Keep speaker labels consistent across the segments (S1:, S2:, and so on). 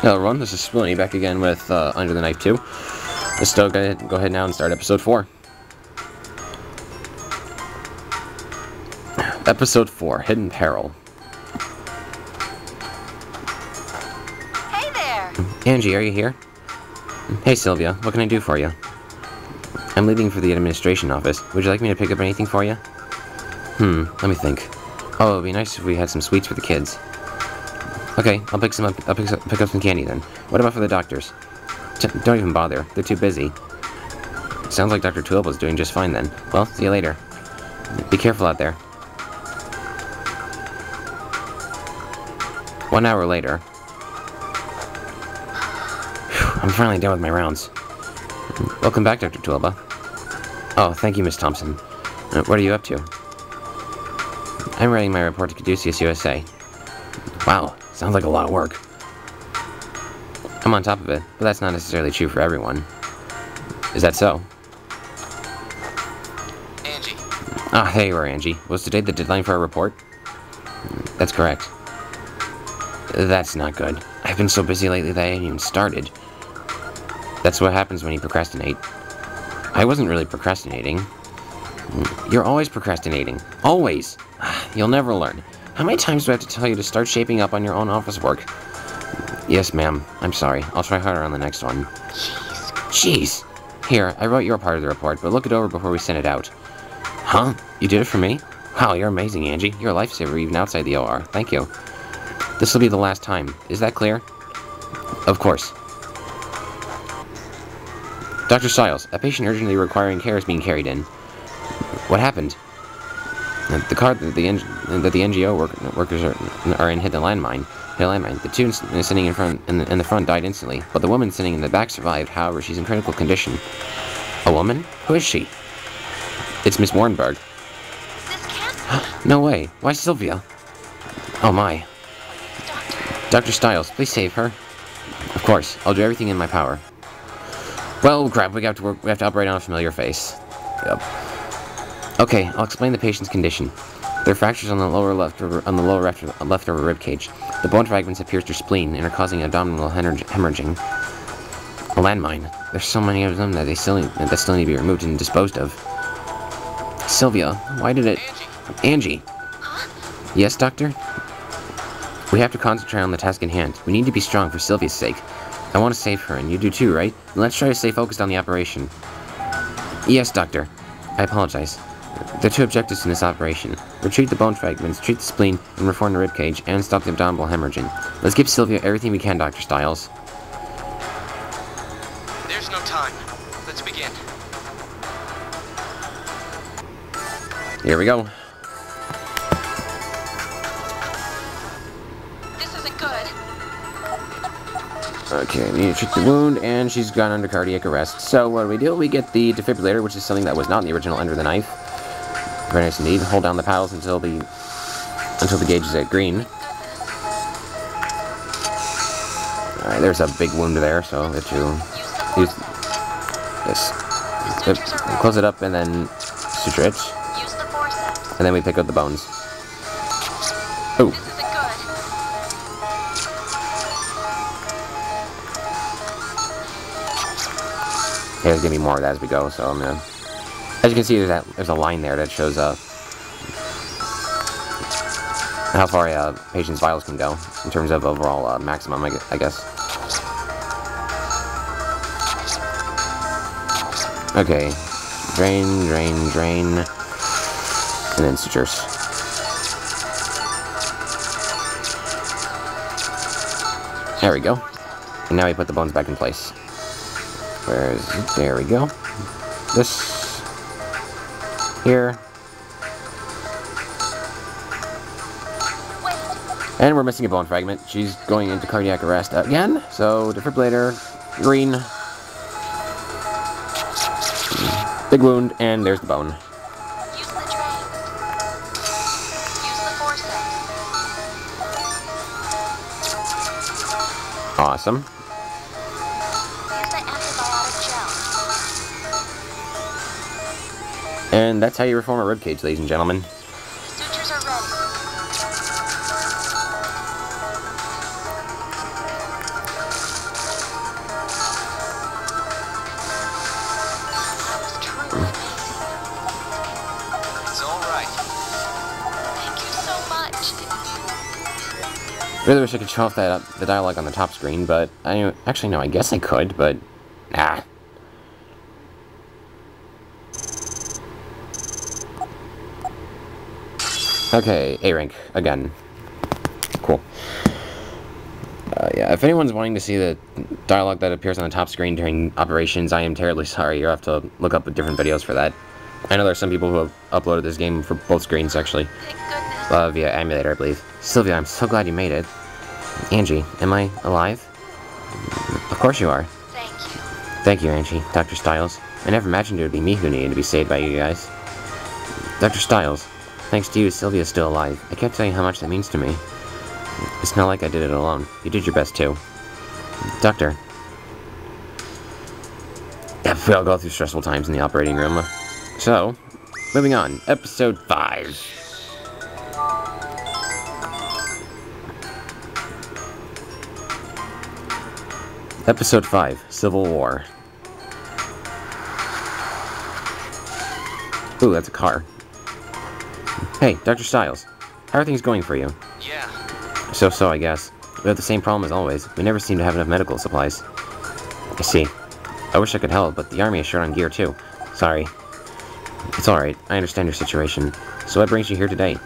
S1: Hello everyone, this is Splinty back again with Under the Knife 2. Let's still go ahead now and start episode 4. Episode 4, Hidden Peril.
S2: Hey there!
S1: Angie, are you here? Hey Sylvia, what can I do for you? I'm leaving for the administration office. Would you like me to pick up anything for you? Let me think. Oh, it'd be nice if we had some sweets for the kids. Okay, I'll pick some up. I'll pick up some candy then. What about for the doctors? Don't even bother. They're too busy. Sounds like Dr. Tulip's doing just fine then. Well, see you later. Be careful out there. 1 hour later. Whew, I'm finally done with my rounds. Welcome back, Dr. Tulip. Oh, thank you, Miss Thompson. What are you up to? I'm writing my report to Caduceus USA. Wow, sounds like a lot of work. I'm on top of it, but that's not necessarily true for everyone. Is that so?
S3: Angie.
S1: Ah, there you are, Angie. Was today the deadline for our report? That's correct. That's not good. I've been so busy lately that I haven't even started. That's what happens when you procrastinate. I wasn't really procrastinating. You're always procrastinating. Always! You'll never learn. How many times do I have to tell you to start shaping up on your own office work? Yes, ma'am. I'm sorry. I'll try harder on the next one. Jeez. Here, I wrote your part of the report, but look it over before we send it out. Huh? You did it for me? Wow, you're amazing, Angie. You're a lifesaver even outside the OR. Thank you. This will be the last time. Is that clear? Of course. Dr. Stiles, a patient urgently requiring care is being carried in. What happened? The car that the NGO workers are in hit a landmine. The two sitting in the front died instantly, but the woman sitting in the back survived. However, she's in critical condition. A woman? Who is she? It's Miss Warrenberg.
S2: This can't be.
S1: No way. Why Sylvia? Oh my. Dr. Stiles, please save her. Of course, I'll do everything in my power. Well, crap, we have to operate on a familiar face. Yep. Okay, I'll explain the patient's condition. There are fractures on the lower left of her rib cage. The bone fragments have pierced her spleen and are causing abdominal hemorrhaging. A landmine. There's so many of them that still need to be removed and disposed of. Sylvia, why did it... Angie!
S2: Huh?
S1: Yes, doctor? We have to concentrate on the task in hand. We need to be strong for Sylvia's sake. I want to save her, and you do too, right? Let's try to stay focused on the operation. Yes, doctor. I apologize. There are two objectives in this operation. Retrieve the bone fragments, treat the spleen, and reform the ribcage, and stop the abdominal hemorrhaging. Let's give Sylvia everything we can, Dr. Stiles.
S3: There's no time. Let's begin.
S1: Here we go.
S2: This isn't good.
S1: Okay, we need to treat the wound, and she's gone under cardiac arrest. So what do? We get the defibrillator, which is something that was not in the original Under the Knife. Very nice indeed. Hold down the paddles until the gauge is at green. Alright, there's a big wound there, so we have to use this. Close it up and then suture it.
S2: Use the forceps.
S1: And then we pick up the bones. Oh.
S2: This isn't good.
S1: Okay, there's gonna be more of that as we go, so I'm gonna... As you can see, there's a line there that shows how far a patient's vitals can go in terms of overall maximum, I guess. Okay, drain, drain, drain, and then sutures. There we go. And now we put the bones back in place. Where is it? There we go. This. Here. And we're missing a bone fragment. She's going into cardiac arrest again. So, defibrillator, green. Big wound, and there's the bone.
S2: Use the drain. Use the forceps.
S1: Awesome.
S2: Use the antibiotic gel.
S1: And that's how you reform a ribcage, ladies and gentlemen.
S2: Sutures are ready.
S1: Really wish I could show off the dialogue on the top screen, but actually no, I guess I could, but nah. Okay, A rank again. Cool. Yeah, if anyone's wanting to see the dialogue that appears on the top screen during operations, I am terribly sorry. You'll have to look up different videos for that. I know there are some people who have uploaded this game for both screens, actually.
S2: Thank goodness.
S1: Via emulator, I believe. Sylvia, I'm so glad you made it. Angie, am I alive? Of course you are.
S2: Thank you.
S1: Thank you, Angie. Dr. Stiles. I never imagined it would be me who needed to be saved by you guys. Dr. Stiles, thanks to you, Sylvia's still alive. I can't tell you how much that means to me. It's not like I did it alone. You did your best, too. Doctor. Yep, we all go through stressful times in the operating room. So, moving on. Episode 5. Episode 5, Civil War. Ooh, that's a car. Hey, Dr. Stiles. How are things going for you?
S3: Yeah.
S1: So, I guess. We have the same problem as always. We never seem to have enough medical supplies. I see. I wish I could help, but the army is short on gear too. Sorry. It's alright. I understand your situation. So what brings you here today?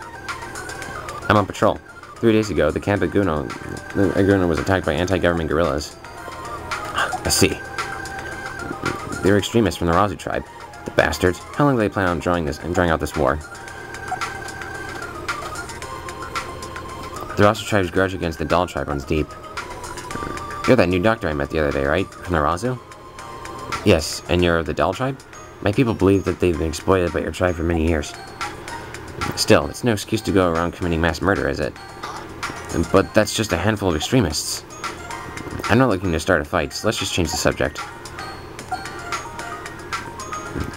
S1: I'm on patrol. 3 days ago, the camp at Aguna was attacked by anti-government guerrillas. I see. They were extremists from the Razu tribe. The bastards. How long do they plan on drawing out this war? The Razu tribe's grudge against the Dal tribe runs deep. You're that new doctor I met the other day, right? From the Razu? Yes, and you're of the Dal tribe? My people believe that they've been exploited by your tribe for many years. Still, it's no excuse to go around committing mass murder, is it? But that's just a handful of extremists. I'm not looking to start a fight, so let's just change the subject.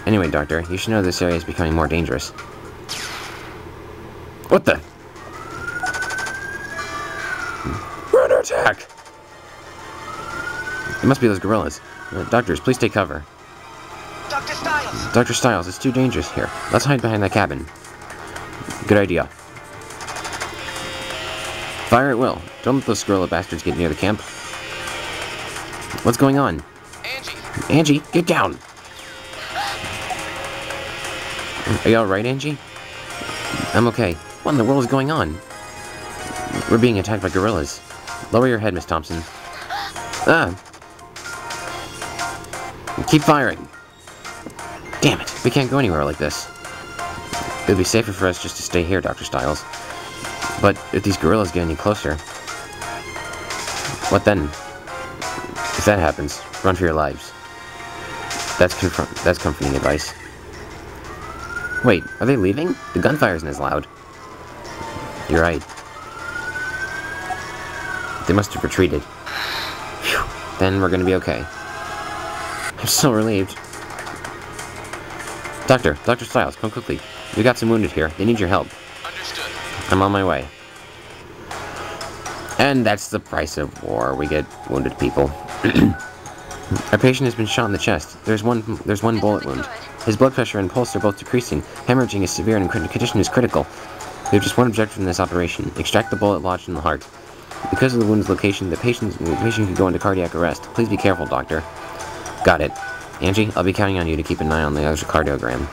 S1: Anyway, Doctor, you should know this area is becoming more dangerous. What the? We're under attack! It must be those guerrillas. Doctors, please take cover.
S3: Dr. Stiles!
S1: Dr. Stiles, it's too dangerous here. Let's hide behind that cabin. Good idea. Fire at will. Don't let those guerrilla bastards get near the camp. What's going on?
S3: Angie!
S1: Angie, get down! Are you alright, Angie? I'm okay. What in the world is going on? We're being attacked by guerrillas. Lower your head, Miss Thompson. Ah! Keep firing! Damn it, we can't go anywhere like this. It would be safer for us just to stay here, Dr. Stiles. But if these guerrillas get any closer... What then? If that happens, run for your lives. That's comforting advice. Wait, are they leaving? The gunfire isn't as loud. You're right. They must have retreated. Phew. Then we're gonna be okay. I'm so relieved. Dr. Stiles, come quickly. We got some wounded here. They need your help.
S3: Understood.
S1: I'm on my way. And that's the price of war. We get wounded people. Our patient has been shot in the chest. There's one bullet wound. His blood pressure and pulse are both decreasing. Hemorrhaging is severe and condition is critical. We have just one objective in this operation. Extract the bullet lodged in the heart. Because of the wound's location, the patient can go into cardiac arrest. Please be careful, Doctor. Got it. Angie, I'll be counting on you to keep an eye on the electrocardiogram.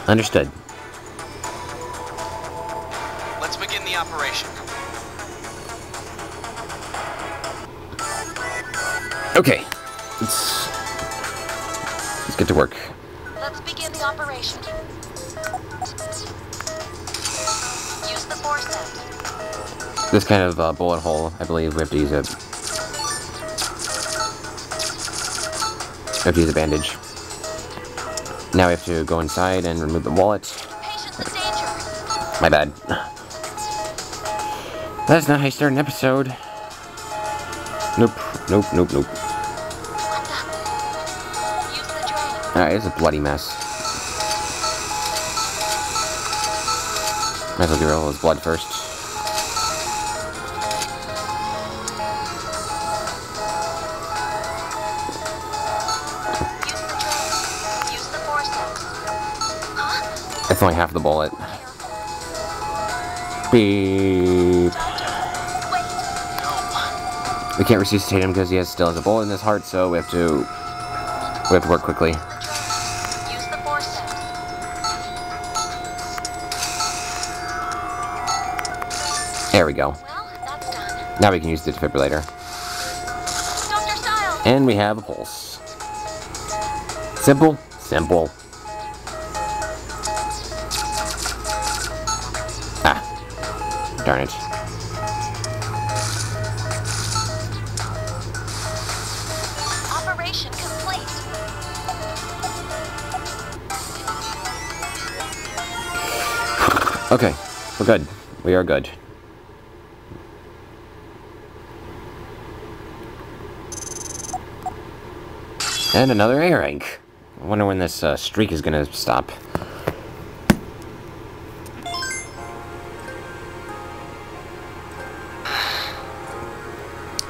S1: Understood.
S3: Let's begin the operation.
S1: Okay. Let's get to work.
S2: Let's begin the operation. Use the forceps.
S1: This kind of bullet hole, I believe we have to use a... We have to use a bandage. Now we have to go inside and remove the wallet.
S2: Patient's in danger.
S1: My bad. That's not how you start an episode. Nope.
S2: What the? Use the drain.
S1: Alright, it's a bloody mess. Might as well get rid of all his blood first.
S2: Use the drain. Use the forceps. Huh?
S1: It's only half the bullet. Beep.
S2: Wait.
S1: We can't resuscitate him because he still has a bullet in his heart, so we have to work quickly.
S2: Use the forceps.
S1: There we go.
S2: Well, that's done.
S1: Now we can use the defibrillator.
S2: Dr. Stiles!
S1: And we have a pulse. Simple? Simple. Ah. Darn it.
S2: Operation complete.
S1: Okay, we're good. We are good. And another A rank. I wonder when this streak is gonna stop.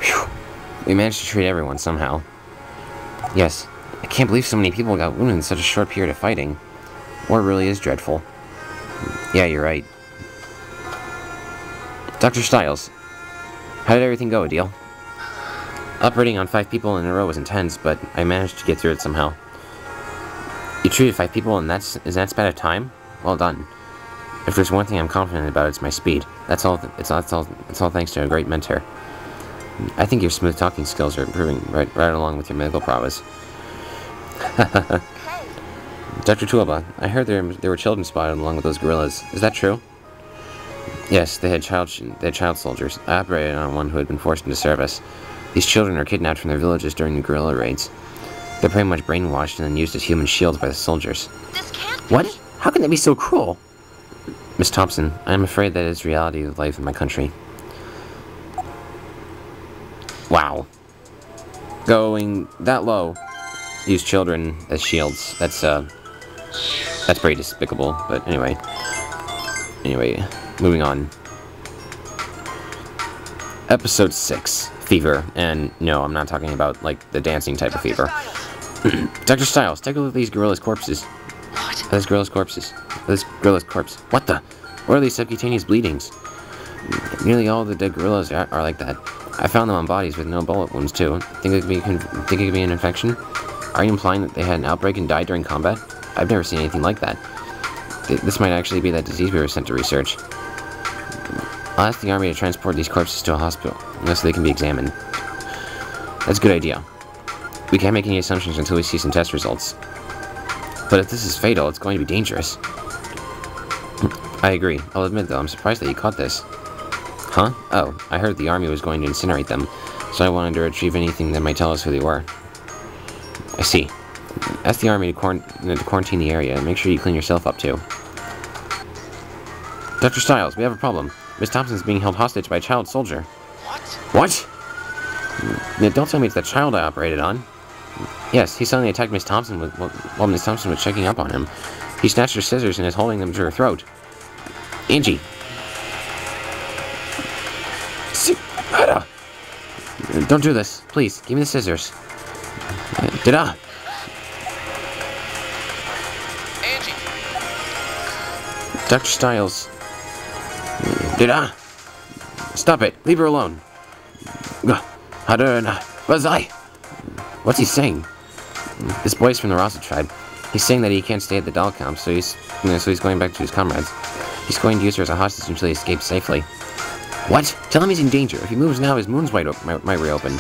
S1: Whew. We managed to treat everyone somehow. Yes, I can't believe so many people got wounded in such a short period of fighting. War really is dreadful. Yeah, you're right. Dr. Stiles, how did everything go, Adel? Operating on 5 people in a row was intense, but I managed to get through it somehow. You treated 5 people in that span of time? Well done. If there's one thing I'm confident about, it's my speed. That's all thanks to a great mentor. I think your smooth talking skills are improving right along with your medical prowess.
S2: Hey,
S1: Dr. Tuoba, I heard there were children spotted along with those guerrillas. Is that true? Yes, they had child soldiers. I operated on one who had been forced into service. These children are kidnapped from their villages during the guerrilla raids. They're pretty much brainwashed and then used as human shields by the soldiers.
S2: this can't be.
S1: What? How can they be so cruel? Miss Thompson, I am afraid that is reality of life in my country. Wow. Going that low. Use children as shields. That's pretty despicable, but anyway. Anyway, moving on. Episode 6. Fever. And no, I'm not talking about, like, the dancing type of fever. Dr. Stiles, take a look at these gorillas' corpses.
S2: What?
S1: Those gorillas' corpses. This gorilla's corpse. What the? What are these subcutaneous bleedings? Nearly all the dead gorillas are like that. I found them on bodies with no bullet wounds, too. Think it could be an infection? Are you implying that they had an outbreak and died during combat? I've never seen anything like that. This might actually be that disease we were sent to research. I'll ask the army to transport these corpses to a hospital, so they can be examined. That's a good idea. We can't make any assumptions until we see some test results. But if this is fatal, it's going to be dangerous. I agree. I'll admit, though, I'm surprised that you caught this. Huh? Oh, I heard the army was going to incinerate them, so I wanted to retrieve anything that might tell us who they were. I see. Ask the army to quarantine the area, and make sure you clean yourself up, too. Dr. Stiles, we have a problem. Miss Thompson's being held hostage by a child soldier.
S3: What?
S1: What? Now, don't tell me it's the child I operated on. Yes, he suddenly attacked Miss Thompson while Miss Thompson was checking up on him. He snatched her scissors and is holding them to her throat. Angie! Ada! Don't do this. Please, give me the scissors. Dada!
S3: Angie!
S1: Dr. Stiles. Dada! Stop it. Leave her alone. Bazai! What's he saying? This boy's from the Rasa tribe. He's saying that he can't stay at the doll camp, so he's going back to his comrades. He's going to use her as a hostage until he escapes safely. What? Tell him he's in danger. If he moves now, his wounds might reopen.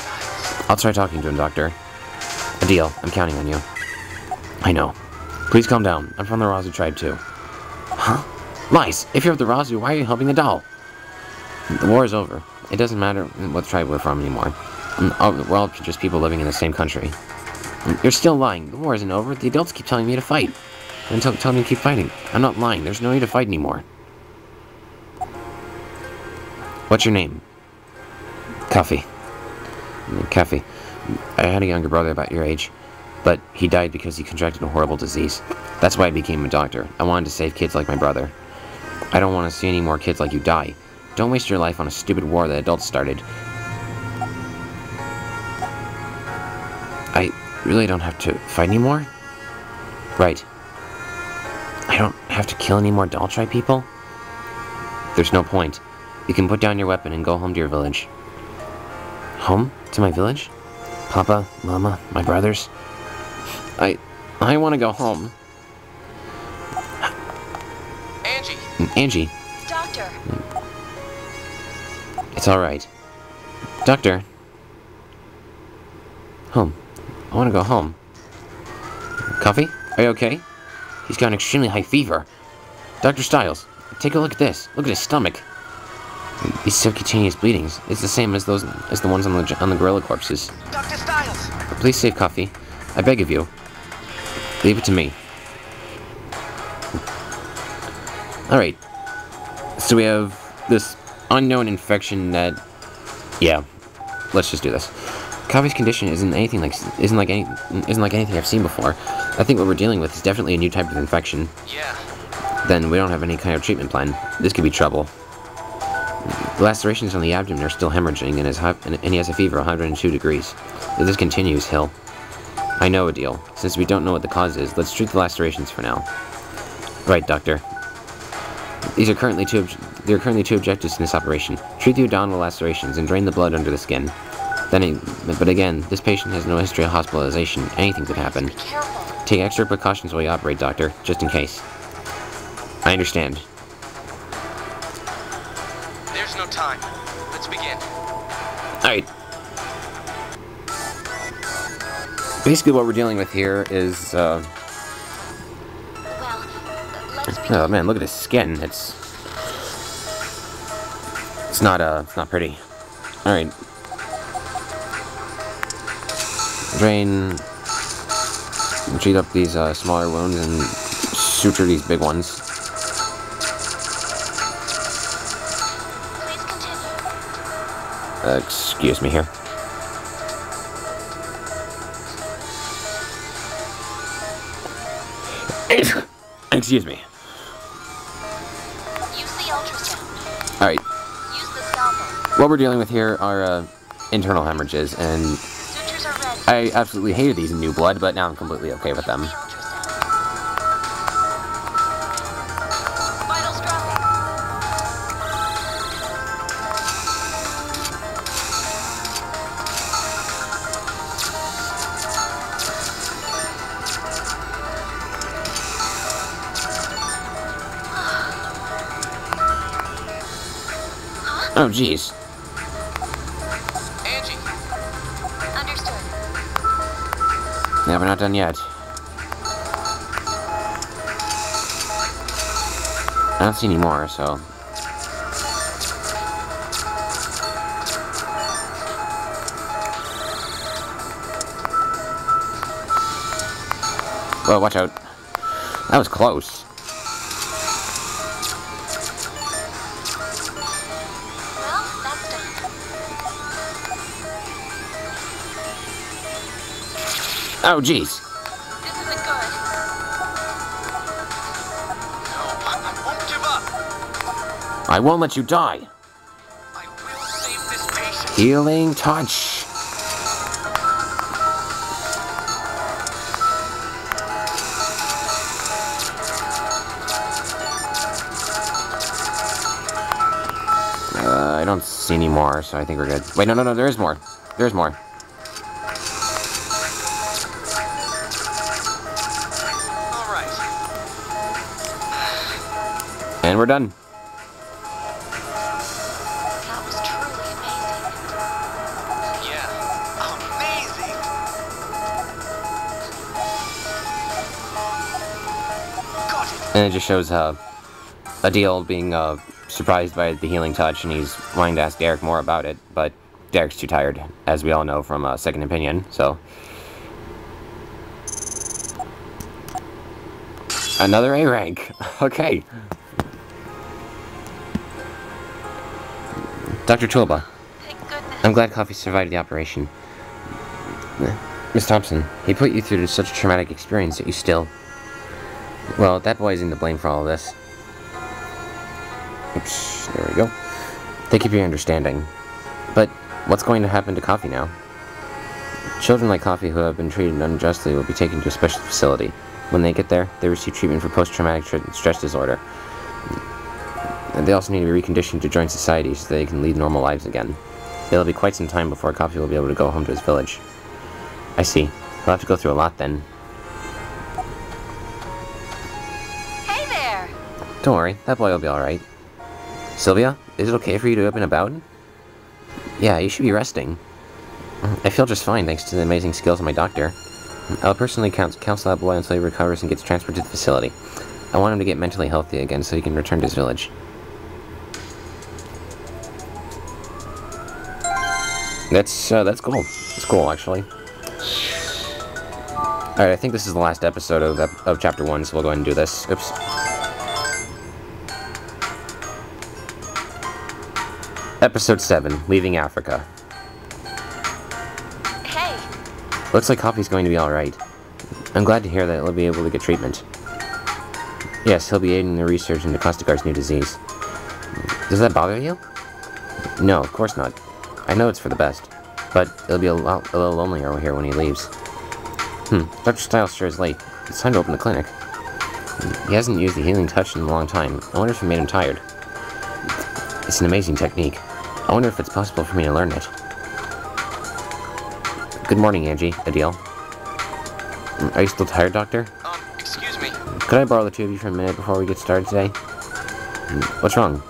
S1: I'll try talking to him, Doctor. Adel, I'm counting on you. I know. Please calm down. I'm from the Razu tribe, too. Huh? Lies! If you're of the Razu, why are you helping the doll? The war is over. It doesn't matter what tribe we're from anymore. We're all just people living in the same country. You're still lying. The war isn't over. The adults keep telling me to fight. And telling me to keep fighting. I'm not lying. There's no need to fight anymore. What's your name? Coffee. Coffee. I had a younger brother about your age, but he died because he contracted a horrible disease. That's why I became a doctor. I wanted to save kids like my brother. I don't want to see any more kids like you die. Don't waste your life on a stupid war that adults started. I really don't have to fight anymore? Right. I don't have to kill any more doll tribe people? There's no point. You can put down your weapon and go home to your village. Home? To my village? Papa, Mama, my brothers? I want to go home.
S3: Angie!
S1: Angie,
S2: Doctor,
S1: it's alright. Doctor. Home. I want to go home. Coffee? Are you okay? He's got an extremely high fever. Dr. Stiles, take a look at this. Look at his stomach. These subcutaneous bleedings. It's the same as the ones on the gorilla corpses.
S3: Dr. Stiles!
S1: Please save Coffee. I beg of you. Leave it to me. Alright. So we have this unknown infection that... Yeah. Let's just do this. Coffee's condition isn't like anything I've seen before. I think what we're dealing with is definitely a new type of infection.
S3: Yeah.
S1: Then we don't have any kind of treatment plan. This could be trouble. The lacerations on the abdomen are still hemorrhaging, and he has a fever of 102 degrees. If this continues, he'll... I know, Adel. Since we don't know what the cause is, let's treat the lacerations for now. Right, Doctor. There are currently two objectives in this operation. Treat the abdominal lacerations and drain the blood under the skin. But again, this patient has no history of hospitalization. Anything could happen.
S2: be careful.
S1: Take extra precautions while you operate, Doctor, just in case. I understand.
S3: There's no time. Let's begin.
S1: Alright. Basically what we're dealing with here is,
S2: Well, let's begin.
S1: oh man, look at his skin. It's not pretty. Alright. Drain, treat up these smaller wounds and suture these big ones.
S2: Please continue.
S1: Excuse me here. Excuse me.
S2: Use the ultrasound.
S1: Alright,
S2: Use the scalpel.
S1: what we're dealing with here are internal hemorrhages, and
S2: Sutures are ready.
S1: I absolutely hated these in New Blood, but now I'm completely okay with them.
S2: The ultrasound. Vitals dropping.
S1: Oh, jeez.
S3: Angie!
S2: Understood.
S1: Yeah, we're not done yet. I don't see any more, so... Whoa, watch out. That was close.
S2: Well, that's done.
S1: Oh, jeez.
S2: This isn't good.
S3: No, I won't give up.
S1: I won't let you die.
S3: I will save this patient.
S1: Healing touch. I don't see any more, so I think we're good. Wait, no, there is more. There's more.
S3: All right.
S1: And we're done.
S2: That was truly amazing.
S3: Yeah. Amazing. Got it.
S1: And it just shows Adel being surprised by the healing touch, and he's wanting to ask Derek more about it, but Derek's too tired, as we all know from Second Opinion, so... Another A rank. Okay. Dr. Tulba,
S2: Thank goodness.
S1: I'm glad Coffee survived the operation. Miss Thompson, he put you through such a traumatic experience that you still... Well, that boy isn't to blame for all of this. Oops, there we go. Thank you for your understanding. But what's going to happen to Coffee now? Children like Coffee who have been treated unjustly will be taken to a special facility. When they get there, they receive treatment for post-traumatic stress disorder. And they also need to be reconditioned to join society so they can lead normal lives again. It'll be quite some time before Coffee will be able to go home to his village. I see. He'll have to go through a lot then.
S2: Hey there!
S1: Don't worry, that boy will be alright. Sylvia, is it okay for you to up and about? Yeah, you should be resting. I feel just fine thanks to the amazing skills of my doctor. I'll personally counsel that boy until he recovers and gets transferred to the facility. I want him to get mentally healthy again so he can return to his village. That's cool. It's cool, actually. Alright, I think this is the last episode of Chapter 1, so we'll go ahead and do this. Oops. Episode 7, Leaving Africa.
S2: Hey,
S1: Looks like Coffee's going to be alright. I'm glad to hear that he'll be able to get treatment. Yes, he'll be aiding the research into Kostakar's new disease. Does that bother you? No, of course not. I know it's for the best, but it'll be a little lonelier here when he leaves. Dr. Styles sure is late. It's time to open the clinic. He hasn't used the healing touch in a long time. I wonder if it made him tired. It's an amazing technique. I wonder if it's possible for me to learn it. Good morning, Angie. Adel. Are you still tired, Doctor?
S3: Excuse me.
S1: Could I borrow the two of you for a minute before we get started today? What's wrong?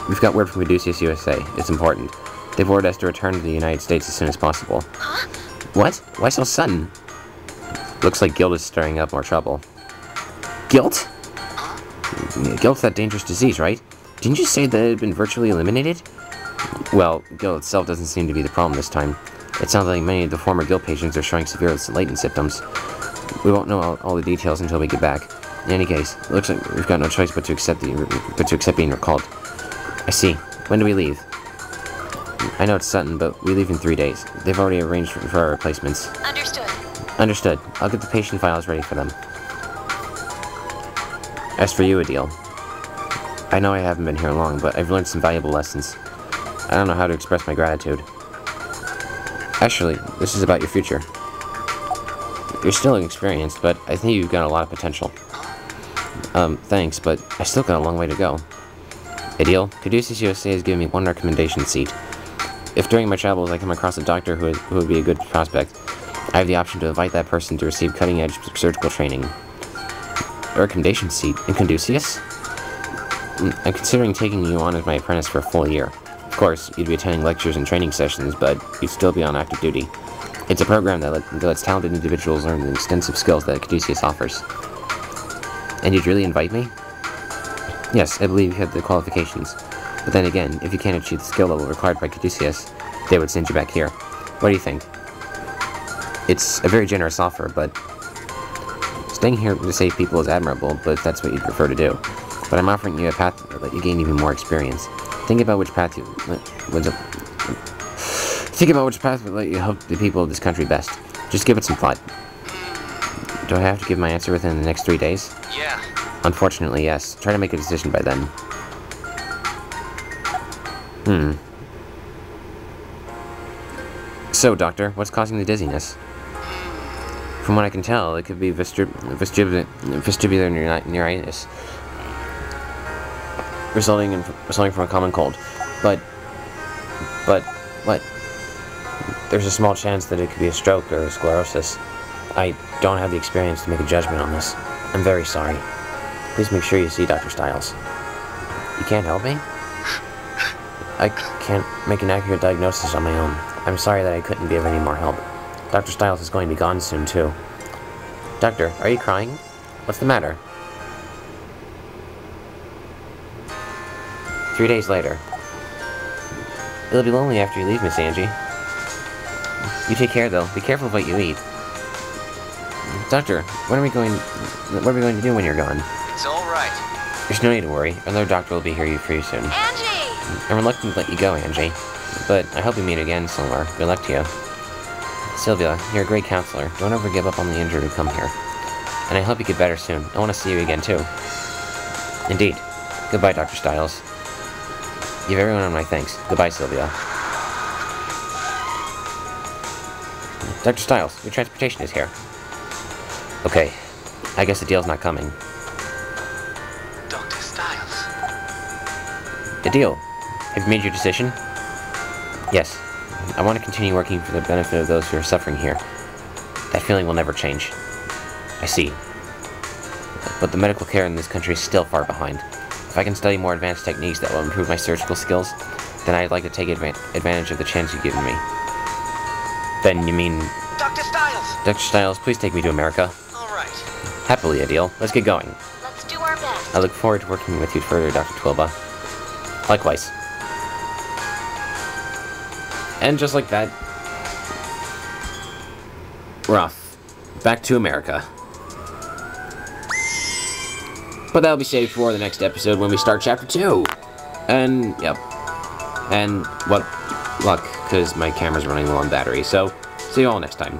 S1: We've got word from Caduceus USA. It's important. They've ordered us to return to the United States as soon as possible.
S2: huh?
S1: What? Why so sudden? Looks like guilt is stirring up more trouble. Guilt? Guilt's that dangerous disease, right? Didn't you say that it had been virtually eliminated? Well, guilt itself doesn't seem to be the problem this time. It sounds like many of the former guilt patients are showing severe latent symptoms. We won't know all the details until we get back. In any case, it looks like we've got no choice but to accept being recalled. I see. When do we leave? I know it's sudden, but we leave in 3 days. They've already arranged for our replacements.
S2: Understood.
S1: Understood. I'll get the patient files ready for them. As for you, Adel, I know I haven't been here long, but I've learned some valuable lessons. I don't know how to express my gratitude. Actually, this is about your future. You're still inexperienced, but I think you've got a lot of potential. Thanks, but I still got a long way to go. Adel, Caduceus USA has given me one recommendation seat. If during my travels I come across a doctor who would be a good prospect, I have the option to invite that person to receive cutting-edge surgical training. A recommendation seat in Caduceus? I'm considering taking you on as my apprentice for a full year. Of course, you'd be attending lectures and training sessions, but you'd still be on active duty. It's a program that lets talented individuals learn the extensive skills that Caduceus offers. And you'd really invite me? Yes, I believe you have the qualifications. But then again, if you can't achieve the skill level required by Caduceus, they would send you back here. What do you think? It's a very generous offer, but staying here to save people is admirable, but that's what you'd prefer to do. But I'm offering you a path that let you gain even more experience. Think about which path would let you help the people of this country best. Just give it some thought. Do I have to give my answer within the next 3 days?
S3: Yeah.
S1: Unfortunately, yes. Try to make a decision by then. So, Doctor, what's causing the dizziness? From what I can tell, it could be vestibular neuritis, resulting from a common cold. But what? There's a small chance that it could be a stroke or sclerosis. I don't have the experience to make a judgment on this. I'm very sorry. Please make sure you see Dr. Styles. You can't help me? I can't make an accurate diagnosis on my own. I'm sorry that I couldn't be of any more help. Dr. Styles is going to be gone soon, too. Doctor, are you crying? What's the matter? 3 days later. It'll be lonely after you leave, Miss Angie. You take care, though. Be careful of what you eat. Doctor, what are we going to do when you're gone?
S3: It's all right.
S1: There's no need to worry. Another doctor will be here for you soon.
S2: Angie!
S1: I'm reluctant to let you go, Angie. But I hope we meet again somewhere. Good luck to you. Sylvia, you're a great counselor. Don't ever give up on the injured who come here. And I hope you get better soon. I want to see you again, too. Indeed. Goodbye, Dr. Styles. Give everyone my thanks. Goodbye, Sylvia. Dr. Styles, your transportation is here. Okay. I guess the deal's not coming.
S3: Dr. Styles.
S1: The deal. Have you made your decision? Yes, I want to continue working for the benefit of those who are suffering here. That feeling will never change. I see. But the medical care in this country is still far behind. If I can study more advanced techniques that will improve my surgical skills, then I'd like to take advantage of the chance you've given me. Then you mean...
S3: Dr. Stiles!
S1: Dr. Stiles, please take me to America.
S3: Alright.
S1: Happily, Adel. Let's get going.
S2: Let's do our best.
S1: I look forward to working with you further, Dr. Twilba. Likewise. And just like that, we're off. Back to America. But that'll be saved for the next episode when we start Chapter 2. And, yep. And, what luck, because my camera's running low on battery. So, see you all next time.